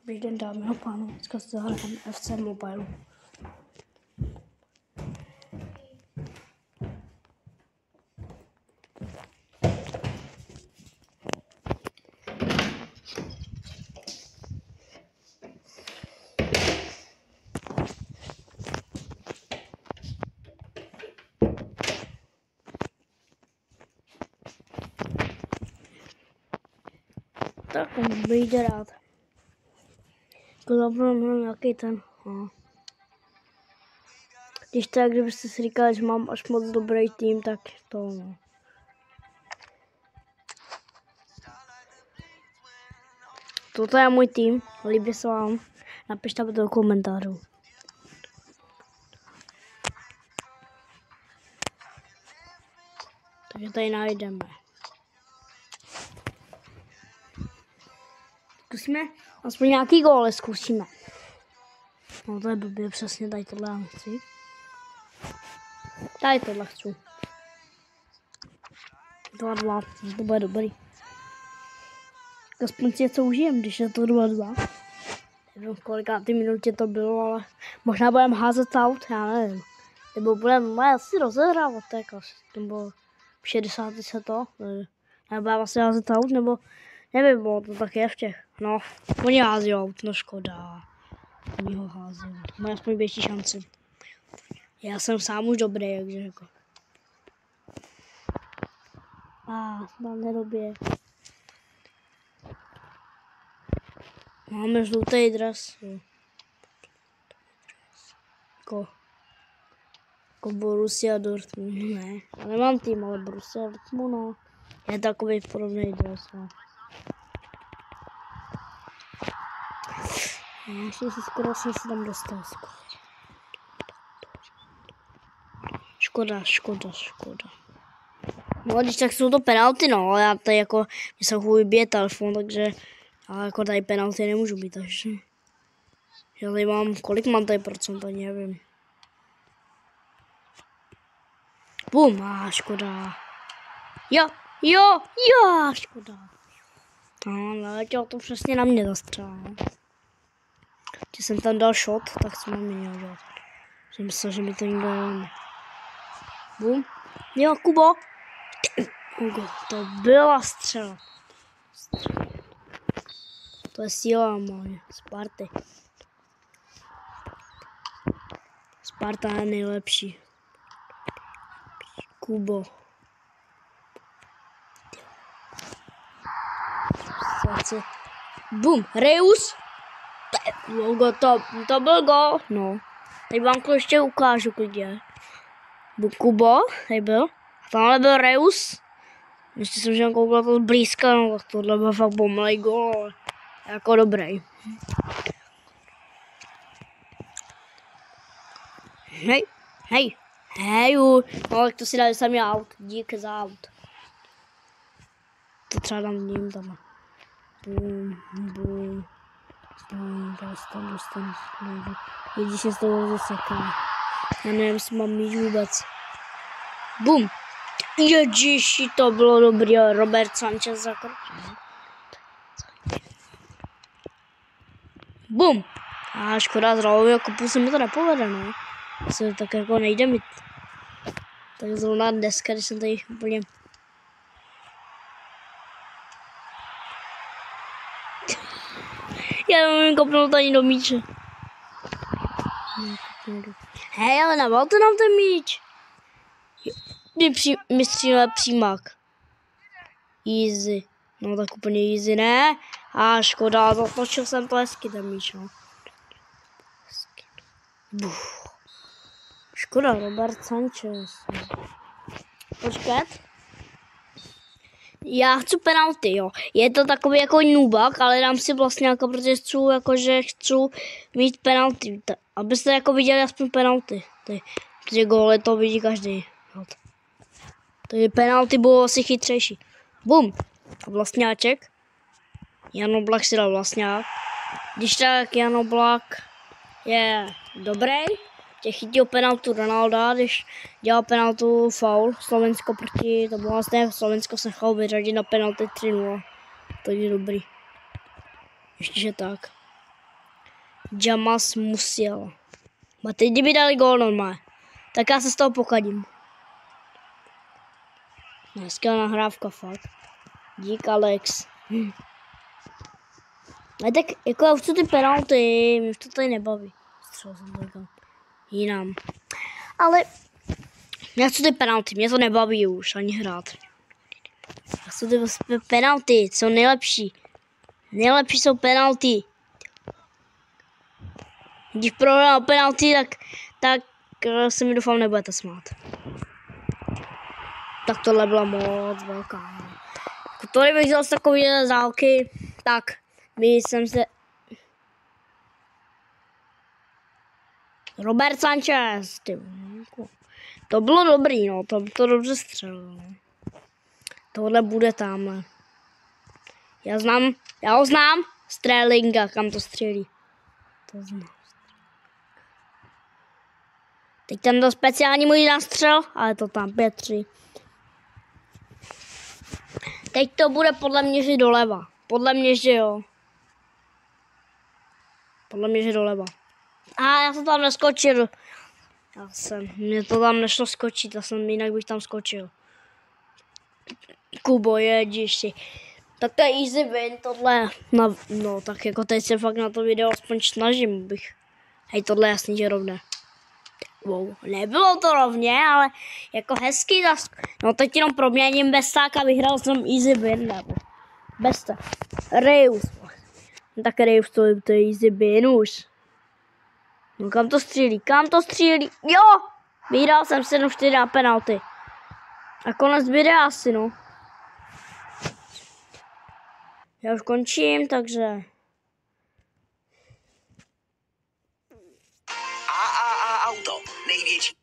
Dobrý den, dámy a pánové, dneska se zahrajeme FC Mobile. Tak vyjde rád. Zaprvé nějaký ten. Když tak, kdybyste si říkali, že mám až moc dobrý tým, tak to no. Toto je můj tým, líbí se vám, napište do komentářů. Takže tady najdeme. Zkusíme aspoň nějaký góly, zkusíme. No to je blbě, přesně tady tohle já nechci. Tady tohle chci. 2-2, to bude dobrý. Aspoň si něco užijem, když je to 2-2. Nevím, kolikátý minutě to bylo, ale možná budeme házet aut, já nevím. Nebo budeme asi rozehrávat, tak asi, nebo 60 se to, nebo budeme asi házet aut, nebo nevím, bo to tak je v těch, no, oni hází aut, no škoda. Oni ho hází, mají aspoň větší šanci. Já jsem sám už dobrý, takže jako. Tam nedobě. Máme žlutý dres. Jako Borussia Dortmund, ne. Já nemám tým, ale Borussia Dortmund, no. Je takový podobný dres, no. Ještě si skoro jsem se tam dostal. Škoda. No, když tak jsou to penalty, no, já tady jako, mě se vybije telefon, takže já jako tady penalty nemůžu být, takže já tady mám, kolik mám tady procent, ani nevím. Bum, škoda. Jo, škoda. No, neletěl to přesně na mě zastřel. Když jsem tam dal shot, tak jsem mám měl dělat. Jsem myslel, že mi to nikdo nevím. Bum. Jo, Kubo. To byla střela. To je síla, moje. Sparty. Sparta je nejlepší. Kubo. Bum. Reus. To byl gol. No. Teď vám to ještě ukážu, klidně. Kubo, tady byl. Tamhle byl Reus. Ještě jsem že koukal to zblízka, no tak tohle byl fakt pomalej gol, ale jako dobrý. Hej, no tak to si dali sami aut, díky za aut. To třeba dám ním tam. Bum, dostanu. Jedí se z toho zaseká. Já nevím, jestli mám míč vůbec. Bum. Ježiši, to bylo dobrý, Robert Sanchez zakročil. Bum. Škoda, z rohového kopu se mi to nepovede, no. Se tak jako nejde mi. Tak zrovna dneska, když jsem tady úplně... Já nemůžu kopnout ani do míče. Hej, ale navalte nám ten míč. Mistříme přímák. Easy. No tak úplně easy, ne? Škoda, zatočil jsem to hezky ten míč, no. Škoda, Robert Sanchez. Počkat. Já chci penalty, jo. Je to takový jako nubak, ale dám si vlastně jako, protože chci mít penalty. Abyste jako viděli aspoň penalty. Protože góly to vidí každý. Takže penalty budou asi chytřejší. Bum. A vlastňáček. Jan Oblak si dal vlastňák. Když tak Jan Oblak je dobrý. Tě chytil penaltu Ronalda, když dělal penaltu faul. Slovensko proti, to bylo vlastně Slovensko se nechalo vyřadit na penalty 3-0. Takže dobrý. Ještě že tak. Jamas Musiala. A teď kdyby dali gól normálně, tak já se z toho pokadím. Hezká nahrávka, fakt. Dík, Alex. A tak jako já už chci ty penalty, mě už to tady nebaví. Střel jsem to říkal. Jinam. Ale já chci ty penalty, mě to nebaví už ani hrát. Já chci ty penalty, jsou nejlepší. Nejlepší jsou penalty. Když prohrál penalty, tak se mi doufám nebudete smát. Tak tohle byla moc velká. To kdybych dělal takový zálky, tak jsem se... Robert Sanchez, ty. To bylo dobrý, no, to dobře střelil. No. Tohle bude tamhle. Já ho znám, Sterlinga, kam to střelí. To znám. Teď ten do speciální můj nástřel, ale to tam 5-3. Teď to bude podle mě, že doleva. Podle mě, že jo. Podle mě, že doleva. A já jsem tam neskočil. Mně to tam nešlo skočit, jinak bych tam skočil. Kubo, jediši. Tak to je easy win, tohle. No, tak jako teď se fakt na to video aspoň snažím, bych. Hej, tohle je jasný, že rovné. Wow, nebylo to rovně, ale jako hezký zas. No teď jenom proměním Besták a vyhrál jsem easy win, nebo Besták. Reus. Tak Reus to je easy win už. No kam to střílí? Kam to střílí? Jo! Vyhrál jsem 7-4 na penalty. A konec videa asi, no. Já už končím, takže... AAA Auto, největší